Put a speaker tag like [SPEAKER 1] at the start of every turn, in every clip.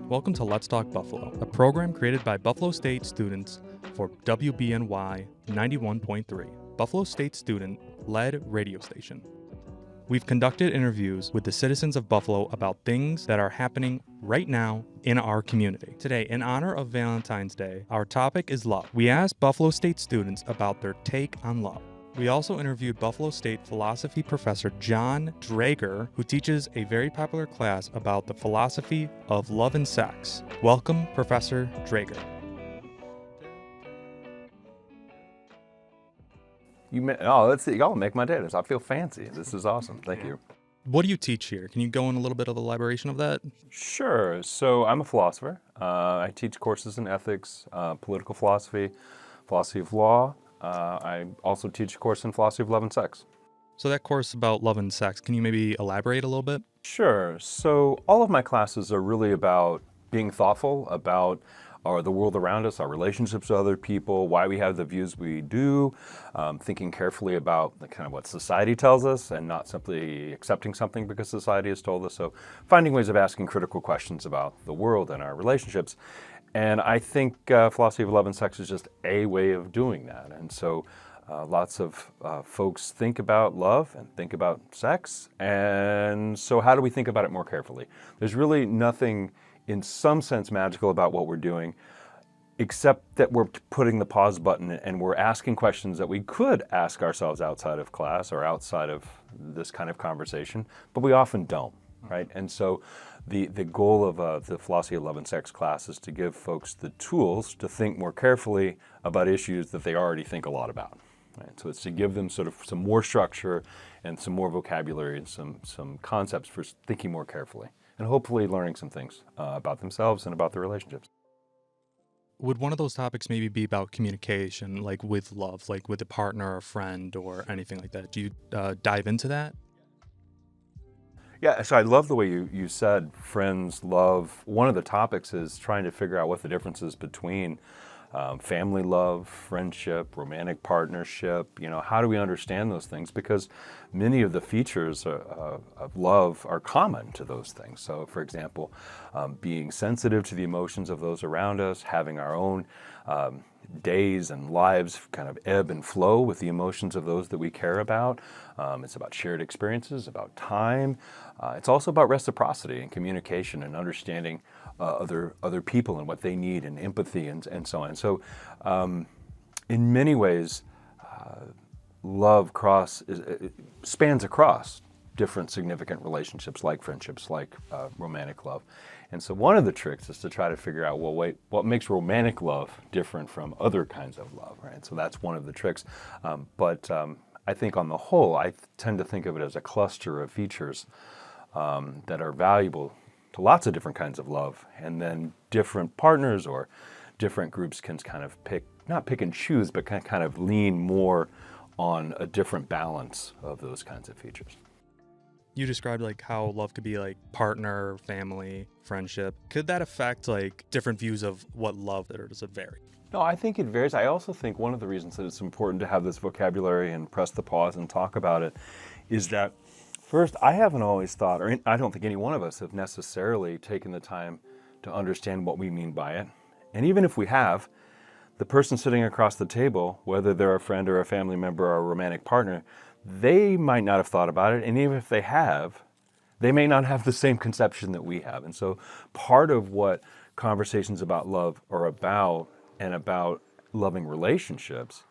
[SPEAKER 1] Welcome to Let's Talk Buffalo, a program created by Buffalo State students for WBNY 91.3, Buffalo State student-led radio station. We've conducted interviews with the citizens of Buffalo about things that are happening right now in our community. Today, in honor of Valentine's Day, our topic is love. We asked Buffalo State students about their take on love. We also interviewed Buffalo State philosophy professor John Draeger, who teaches a very popular class about the philosophy of love and sex. Welcome, Professor Draeger.
[SPEAKER 2] Y'all make my day. I feel fancy. This is awesome. Thank you.
[SPEAKER 1] What do you teach here? Can you go in a little bit of elaboration of that?
[SPEAKER 2] Sure. So I'm a philosopher. I teach courses in ethics, political philosophy, philosophy of law. I also teach a course in philosophy of love and sex.
[SPEAKER 1] So that course about love and sex, can you maybe elaborate a little bit?
[SPEAKER 2] Sure. So all of my classes are really about being thoughtful about the world around us, our relationships with other people, why we have the views we do, thinking carefully about the kind of what society tells us and not simply accepting something because society has told us. So finding ways of asking critical questions about the world and our relationships. And I think philosophy of love and sex is just a way of doing that. And so lots of folks think about love and think about sex. And so how do we think about it more carefully? There's really nothing in some sense magical about what we're doing, except that we're putting the pause button and we're asking questions that we could ask ourselves outside of class or outside of this kind of conversation, but we often don't, right? And so the goal of the philosophy of love and sex class is to give folks the tools to think more carefully about issues that they already think a lot about. Right? So it's to give them sort of some more structure and some more vocabulary and some concepts for thinking more carefully, and hopefully learning some things about themselves and about their relationships.
[SPEAKER 1] Would one of those topics maybe be about communication, like with love, like with a partner or a friend or anything like that? Do you dive into that?
[SPEAKER 2] Yeah, so I love the way you said friends, love. One of the topics is trying to figure out what the difference is between family love, friendship, romantic partnership. How do we understand those things? Because many of the features of love are common to those things. So, for example, being sensitive to the emotions of those around us, having our own days and lives kind of ebb and flow with the emotions of those that we care about. It's about shared experiences, about time. It's also about reciprocity and communication and understanding other people and what they need and empathy and so on. So in many ways, love spans across different significant relationships like friendships, like romantic love. And so one of the tricks is to try to figure out, well, wait, what makes romantic love different from other kinds of love, right? So that's one of the tricks. But I think on the whole, I tend to think of it as a cluster of features that are valuable to lots of different kinds of love. And then different partners or different groups can kind of not pick and choose, but kind of lean more on a different balance of those kinds of features.
[SPEAKER 1] You described like how love could be like partner, family, friendship. Could that affect like different views of what love is, or does it vary?
[SPEAKER 2] No, I think it varies. I also think one of the reasons that it's important to have this vocabulary and press the pause and talk about it is that first, I haven't always thought, or I don't think any one of us have necessarily taken the time to understand what we mean by it. And even if we have, the person sitting across the table, whether they're a friend or a family member or a romantic partner, they might not have thought about it. And even if they have, they may not have the same conception that we have. And so part of what conversations about love are about and about loving relationships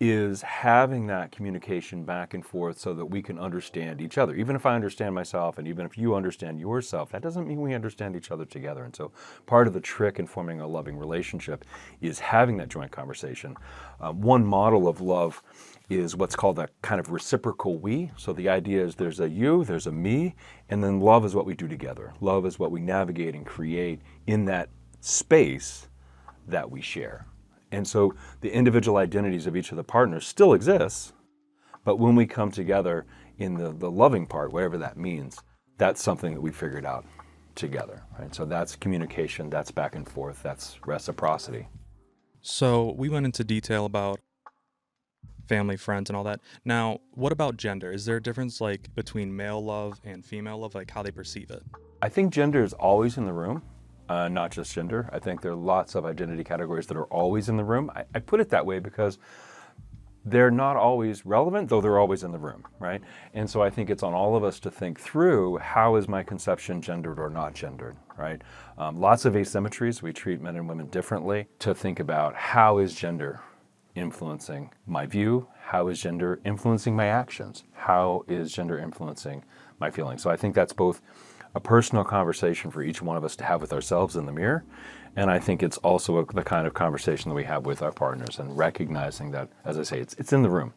[SPEAKER 2] is having that communication back and forth so that we can understand each other. Even if I understand myself and even if you understand yourself, that doesn't mean we understand each other together. And so part of the trick in forming a loving relationship is having that joint conversation. One model of love is what's called a kind of reciprocal we. So the idea is there's a you, there's a me, and then love is what we do together. Love is what we navigate and create in that space that we share. And so the individual identities of each of the partners still exists, but when we come together in the loving part, whatever that means, that's something that we figured out together, right? So that's communication, that's back and forth, that's reciprocity.
[SPEAKER 1] So we went into detail about family, friends, and all that. Now, what about gender? Is there a difference like between male love and female love, like how they perceive it?
[SPEAKER 2] I think gender is always in the room, not just gender. I think there are lots of identity categories that are always in the room. I put it that way because they're not always relevant, though they're always in the room, right? And so I think it's on all of us to think through, how is my conception gendered or not gendered, right? Lots of asymmetries. We treat men and women differently. To think about, how is gender influencing my view? How is gender influencing my actions? How is gender influencing my feelings? So I think that's both a personal conversation for each one of us to have with ourselves in the mirror, and I think it's also the kind of conversation that we have with our partners, and recognizing that, as I say, it's in the room.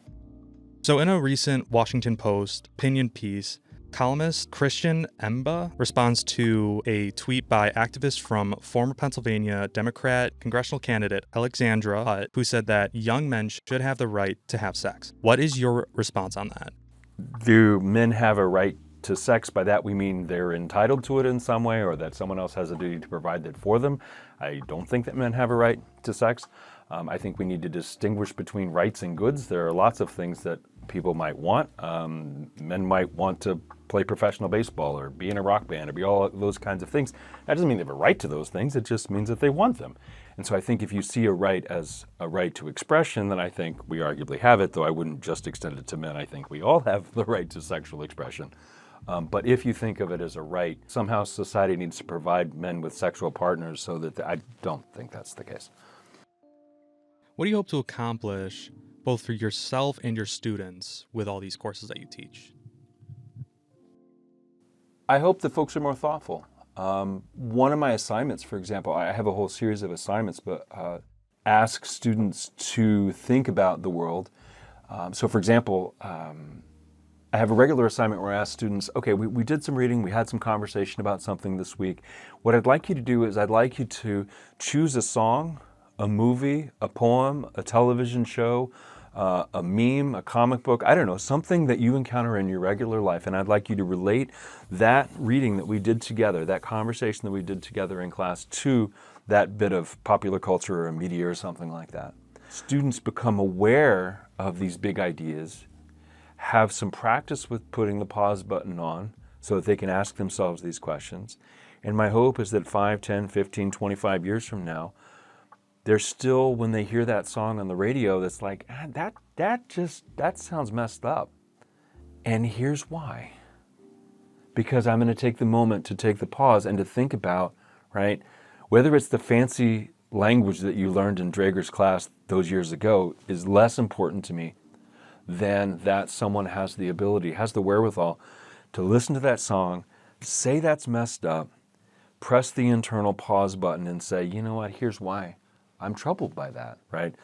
[SPEAKER 1] So in a recent Washington Post opinion piece, columnist Christian Emba responds to a tweet by activists from former Pennsylvania Democrat congressional candidate Alexandra Hutt, who said that young men should have the right to have sex. What is your response on that?
[SPEAKER 2] Do men have a right to sex? By that we mean they're entitled to it in some way, or that someone else has a duty to provide that for them. I don't think that men have a right to sex. I think we need to distinguish between rights and goods. There are lots of things that people might want. Men might want to play professional baseball or be in a rock band or be all those kinds of things. That doesn't mean they have a right to those things. It just means that they want them. And so I think if you see a right as a right to expression, then I think we arguably have it, though I wouldn't just extend it to men. I think we all have the right to sexual expression. But if you think of it as a right, somehow society needs to provide men with sexual partners, so that I don't think that's the case.
[SPEAKER 1] What do you hope to accomplish both for yourself and your students with all these courses that you teach?
[SPEAKER 2] I hope that folks are more thoughtful. One of my assignments, for example, I have a whole series of assignments, but ask students to think about the world. So for example, I have a regular assignment where I ask students, okay, we did some reading, we had some conversation about something this week. What I'd like you to do is I'd like you to choose a song, a movie, a poem, a television show, a meme, a comic book, I don't know, something that you encounter in your regular life, and I'd like you to relate that reading that we did together, that conversation that we did together in class, to that bit of popular culture or media or something like that. Students become aware of these big ideas, have some practice with putting the pause button on so that they can ask themselves these questions. And my hope is that 5, 10, 15, 25 years from now, they're still, when they hear that song on the radio, that's like, that sounds messed up. And here's why. Because I'm going to take the moment to take the pause and to think about, right, whether it's the fancy language that you learned in Draeger's class those years ago is less important to me than that someone has the ability, has the wherewithal to listen to that song, say that's messed up, press the internal pause button and say, you know what, here's why I'm troubled by that, right?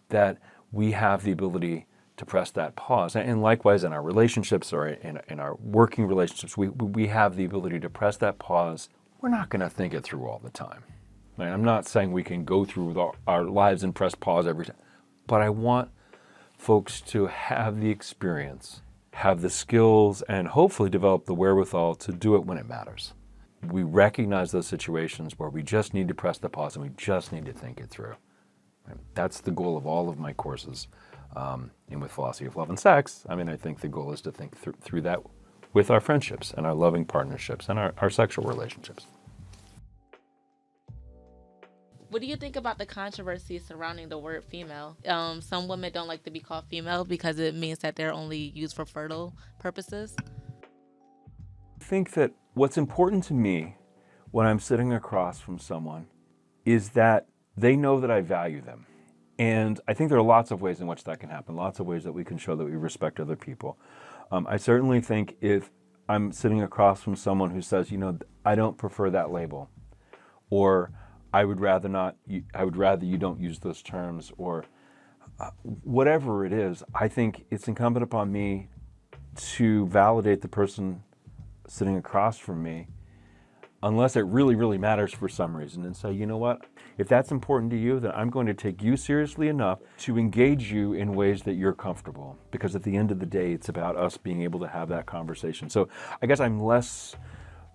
[SPEAKER 2] That we have the ability to press that pause. And likewise in our relationships or in our working relationships, we have the ability to press that pause. We're not going to think it through all the time. Right? I'm not saying we can go through our lives and press pause every time, but I want folks to have the experience, have the skills, and hopefully develop the wherewithal to do it when it matters. We recognize those situations where we just need to press the pause and we just need to think it through. Right? That's the goal of all of my courses. And with Philosophy of Love and Sex, I mean, I think the goal is to think through that with our friendships and our loving partnerships and our sexual relationships.
[SPEAKER 3] What do you think about the controversy surrounding the word female? Some women don't like to be called female because it means that they're only used for fertile purposes.
[SPEAKER 2] I think that what's important to me when I'm sitting across from someone is that they know that I value them. And I think there are lots of ways in which that can happen, lots of ways that we can show that we respect other people. I certainly think if I'm sitting across from someone who says, you know, I don't prefer that label, or I would rather you don't use those terms, or whatever it is, I think it's incumbent upon me to validate the person sitting across from me, unless it really, really matters for some reason, and say, you know what, if that's important to you, then I'm going to take you seriously enough to engage you in ways that you're comfortable. Because at the end of the day, it's about us being able to have that conversation. So I guess I'm less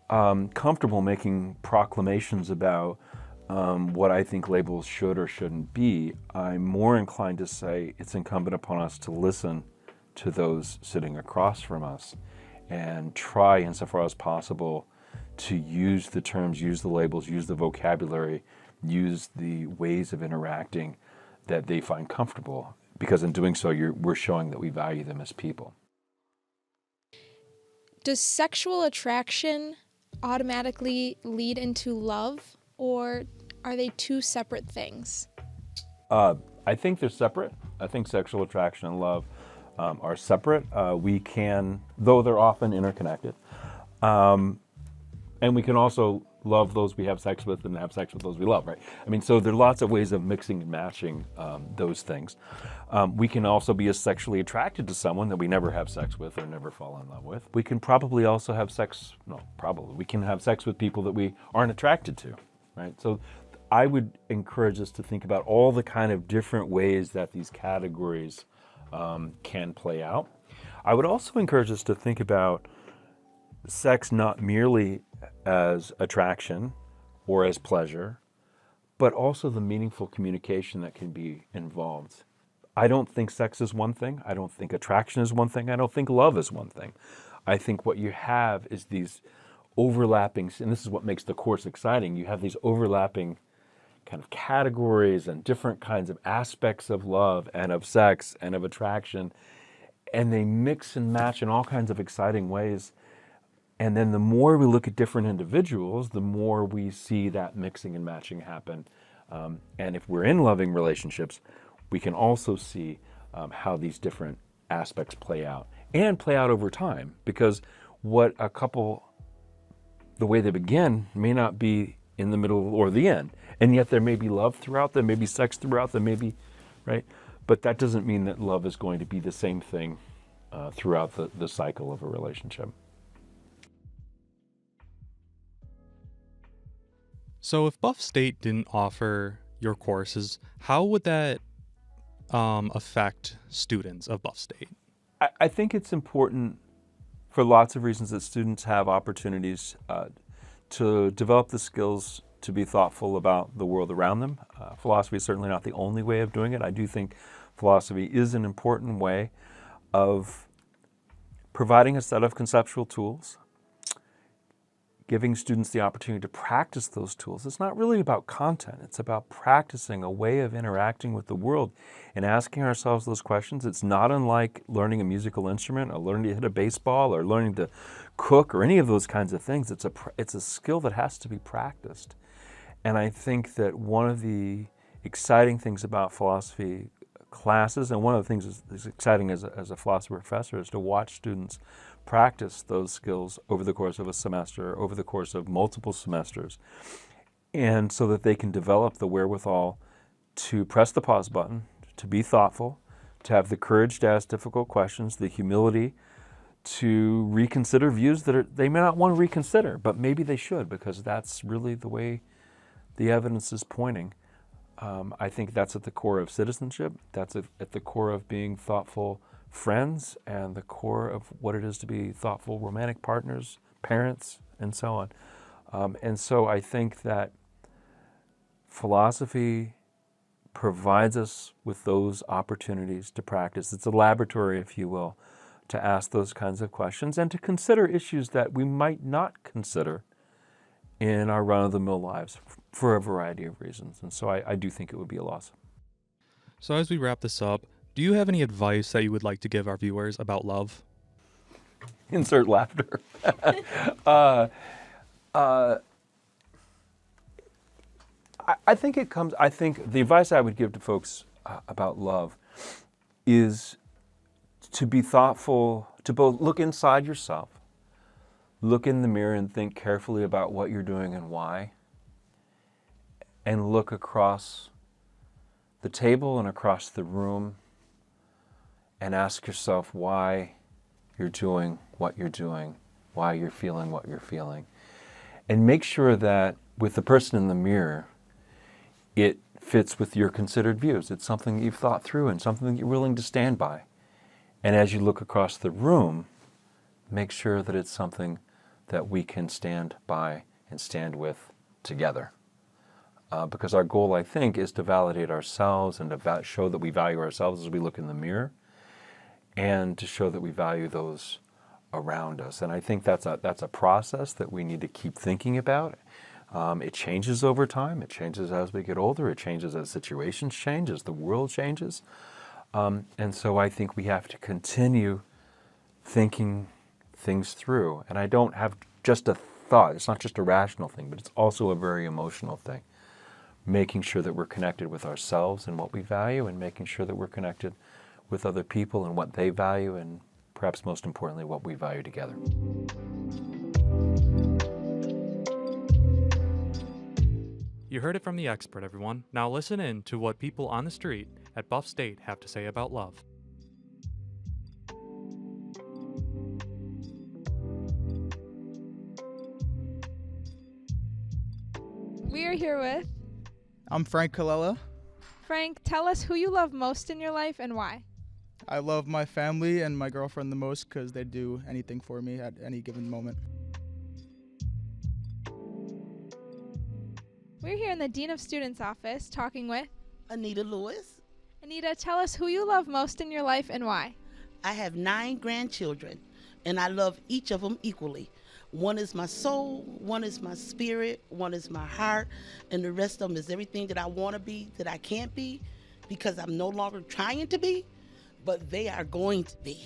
[SPEAKER 2] comfortable making proclamations about what I think labels should or shouldn't be, I'm more inclined to say it's incumbent upon us to listen to those sitting across from us and try, insofar as possible, to use the terms, use the labels, use the vocabulary, use the ways of interacting that they find comfortable. Because in doing so, we're showing that we value them as people.
[SPEAKER 4] Does sexual attraction automatically lead into love, or are they two separate things?
[SPEAKER 2] I think they're separate. I think sexual attraction and love are separate. We can, though they're often interconnected, and we can also love those we have sex with and have sex with those we love, right? I mean, so there are lots of ways of mixing and matching those things. We can also be as sexually attracted to someone that we never have sex with or never fall in love with. We can probably also have we can have sex with people that we aren't attracted to, right? So I would encourage us to think about all the kind of different ways that these categories can play out. I would also encourage us to think about sex not merely as attraction or as pleasure, but also the meaningful communication that can be involved. I don't think sex is one thing. I don't think attraction is one thing. I don't think love is one thing. I think what you have is these overlapping, and this is what makes the course exciting, you have these overlapping kind of categories and different kinds of aspects of love and of sex and of attraction, and they mix and match in all kinds of exciting ways. And then the more we look at different individuals, the more we see that mixing and matching happen. And if we're in loving relationships, we can also see how these different aspects play out and play out over time, because what a couple, the way they begin may not be in the middle or the end. And yet there may be love throughout, there may be sex throughout, there may be, right? But that doesn't mean that love is going to be the same thing throughout the cycle of a relationship.
[SPEAKER 1] So if Buff State didn't offer your courses, how would that affect students of Buff State?
[SPEAKER 2] I think it's important for lots of reasons that students have opportunities to develop the skills to be thoughtful about the world around them. Philosophy is certainly not the only way of doing it. I do think philosophy is an important way of providing a set of conceptual tools, giving students the opportunity to practice those tools. It's not really about content. It's about practicing a way of interacting with the world and asking ourselves those questions. It's not unlike learning a musical instrument or learning to hit a baseball or learning to cook or any of those kinds of things. It's a skill that has to be practiced. And I think that one of the exciting things about philosophy classes, and one of the things that's exciting as a philosophy professor, is to watch students practice those skills over the course of a semester, over the course of multiple semesters, and so that they can develop the wherewithal to press the pause button, to be thoughtful, to have the courage to ask difficult questions, the humility to reconsider views that they may not want to reconsider, but maybe they should, because that's really the way the evidence is pointing. I think that's at the core of citizenship. That's at the core of being thoughtful friends, and the core of what it is to be thoughtful romantic partners, parents, and so on. And so I think that philosophy provides us with those opportunities to practice. It's a laboratory, if you will, to ask those kinds of questions and to consider issues that we might not consider in our run-of-the-mill lives for a variety of reasons. And so I do think it would be a loss.
[SPEAKER 1] So as we wrap this up, do you have any advice that you would like to give our viewers about love?
[SPEAKER 2] Insert laughter. I think the advice I would give to folks about love is to be thoughtful, to both look inside yourself, look in the mirror and think carefully about what you're doing and why, and look across the table and across the room and ask yourself why you're doing what you're doing, why you're feeling what you're feeling. And make sure that with the person in the mirror, it fits with your considered views. It's something you've thought through and something that you're willing to stand by. And as you look across the room, make sure that it's something that we can stand by and stand with together. because our goal, I think, is to validate ourselves and to show that we value ourselves as we look in the mirror, and to show that we value those around us. And I think that's a process that we need to keep thinking about. It changes over time. It changes as we get older. It changes as situations change, as the world changes. And so I think we have to continue thinking things through. And I don't have just a thought. It's not just a rational thing, but it's also a very emotional thing. Making sure that we're connected with ourselves and what we value, and making sure that we're connected with other people and what they value, and perhaps most importantly, what we value together.
[SPEAKER 1] You heard it from the expert, everyone. Now listen in to what people on the street at Buff State have to say about love.
[SPEAKER 4] We are here with
[SPEAKER 5] I'm Frank Colella.
[SPEAKER 4] Frank. Tell us who you love most in your life and why.
[SPEAKER 5] I love my family and my girlfriend the most because they do anything for me at any given moment.
[SPEAKER 4] We're here in the Dean of Students office talking with
[SPEAKER 6] Anita Lewis.
[SPEAKER 4] Anita. Tell us who you love most in your life and why.
[SPEAKER 6] I have 9 grandchildren, and I love each of them equally. One is my soul, one is my spirit, one is my heart, and the rest of them is everything that I want to be, that I can't be, because I'm no longer trying to be, but they are going to be.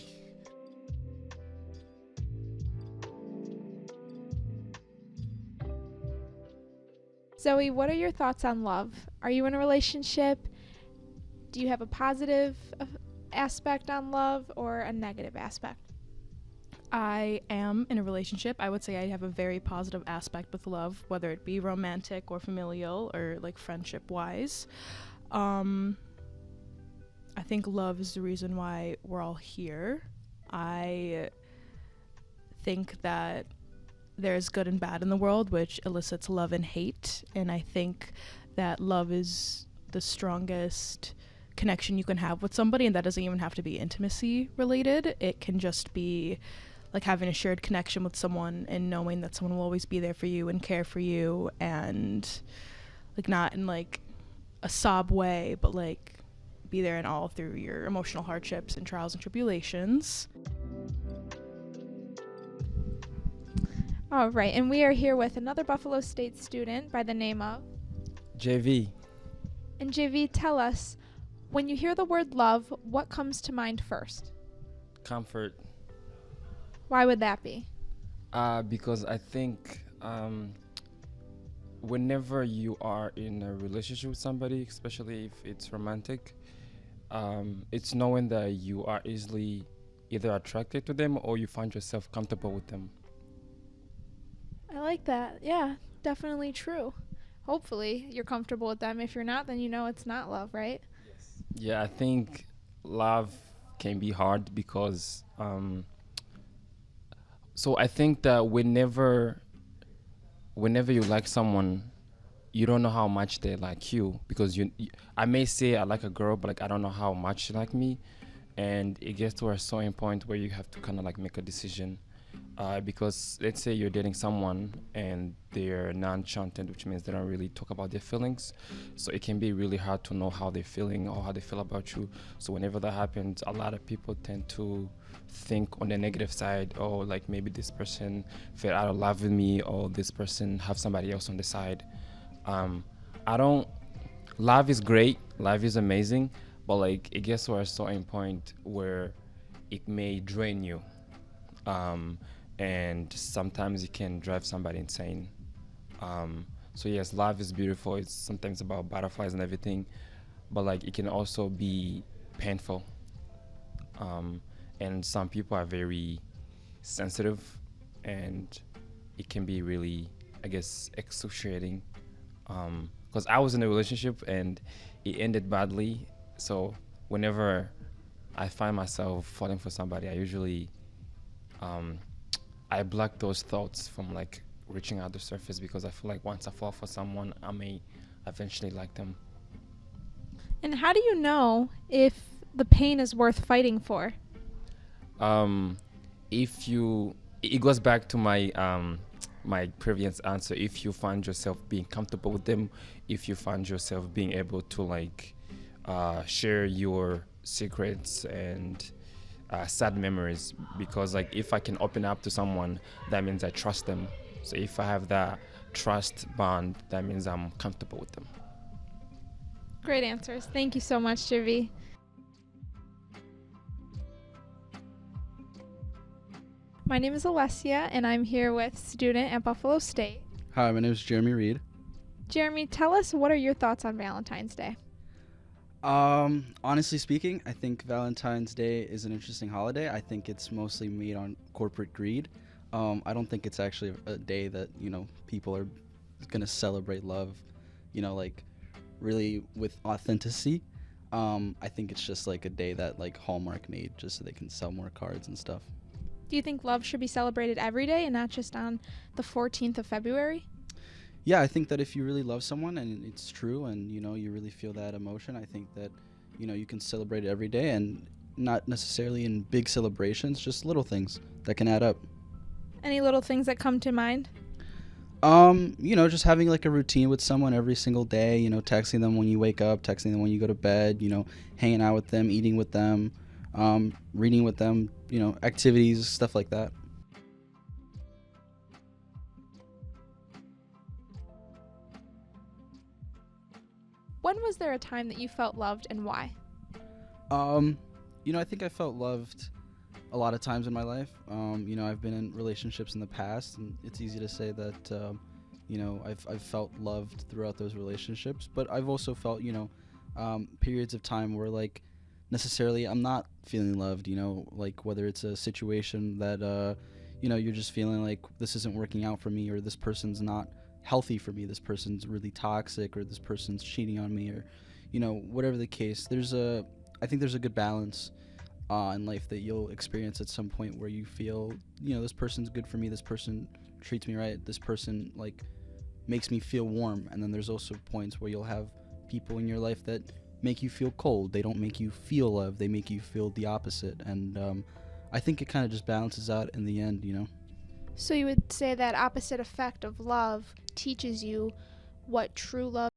[SPEAKER 4] Zoe, what are your thoughts on love? Are you in a relationship? Do you have a positive aspect on love or a negative aspect?
[SPEAKER 7] I am in a relationship. I would say I have a very positive aspect with love, whether it be romantic or familial or like friendship wise. I think love is the reason why we're all here. I think that there's good and bad in the world, which elicits love and hate. And I think that love is the strongest connection you can have with somebody, and that doesn't even have to be intimacy related. It can just be like having a shared connection with someone and knowing that someone will always be there for you and care for you, and like not in like a sob way, but like be there in all through your emotional hardships and trials and tribulations.
[SPEAKER 4] All right, and we are here with another Buffalo State student by the name of
[SPEAKER 8] JV.
[SPEAKER 4] And JV, tell us, when you hear the word love, what comes to mind first?
[SPEAKER 8] Comfort.
[SPEAKER 4] Why would that be?
[SPEAKER 8] Because I think whenever you are in a relationship with somebody, especially if it's romantic, it's knowing that you are easily either attracted to them or you find yourself comfortable with them.
[SPEAKER 4] I like that. Yeah, definitely true. Hopefully you're comfortable with them. If you're not, then you know it's not love, right?
[SPEAKER 8] Yeah, I think love can be hard because so I think that whenever you like someone, you don't know how much they like you, because I may say I like a girl, but like I don't know how much she like me, and it gets to a certain point where you have to kind of like make a decision, because let's say you're dating someone and they're non-chanted, which means they don't really talk about their feelings, so it can be really hard to know how they're feeling or how they feel about you. So whenever that happens, a lot of people tend to think on the negative side, or like maybe this person fell out of love with me, or this person have somebody else on the side. Love is great, love is amazing, but like it gets to a certain point where it may drain you, and sometimes it can drive somebody insane. So yes, love is beautiful. It's sometimes about butterflies and everything, but like it can also be painful. And some people are very sensitive, and it can be really, I guess, excruciating. Because I was in a relationship and it ended badly. So whenever I find myself falling for somebody, I usually I block those thoughts from like reaching out the surface, because I feel like once I fall for someone, I may eventually like them.
[SPEAKER 4] And how do you know if the pain is worth fighting for?
[SPEAKER 8] It goes back to my my previous answer, if you find yourself being comfortable with them, if you find yourself being able to like share your secrets and sad memories, because like if I can open up to someone, that means I trust them. So if I have that trust bond, that means I'm comfortable with them.
[SPEAKER 4] Great answers. Thank you so much, Javi. My name is Alessia, and I'm here with student at Buffalo State.
[SPEAKER 9] Hi, my name is Jeremy Reed.
[SPEAKER 4] Jeremy, tell us, what are your thoughts on Valentine's Day?
[SPEAKER 9] Honestly speaking, I think Valentine's Day is an interesting holiday. I think it's mostly made on corporate greed. I don't think it's actually a day that, people are going to celebrate love, like really with authenticity. I think it's just like a day that like Hallmark made just so they can sell more cards and stuff.
[SPEAKER 4] Do you think love should be celebrated every day and not just on the 14th of February?
[SPEAKER 9] Yeah, I think that if you really love someone and it's true and, you really feel that emotion, I think that, you can celebrate it every day and not necessarily in big celebrations, just little things that can add up.
[SPEAKER 4] Any little things that come to mind?
[SPEAKER 9] Just having like a routine with someone every single day, texting them when you wake up, texting them when you go to bed, hanging out with them, eating with them, reading with them, activities, stuff like that.
[SPEAKER 4] When was there a time that you felt loved and why?
[SPEAKER 9] I think I felt loved a lot of times in my life. I've been in relationships in the past, and it's easy to say that, I've felt loved throughout those relationships. But I've also felt, periods of time where, like, necessarily I'm not feeling loved, like whether it's a situation that, you're just feeling like this isn't working out for me, or this person's not healthy for me, this person's really toxic, or this person's cheating on me, or, whatever the case. I think there's a good balance in life that you'll experience at some point where you feel, this person's good for me, this person treats me right, this person like makes me feel warm. And then there's also points where you'll have people in your life that make you feel cold. They don't make you feel love, they make you feel the opposite. And I think it kind of just balances out in the end.
[SPEAKER 4] So you would say that opposite effect of love teaches you what true love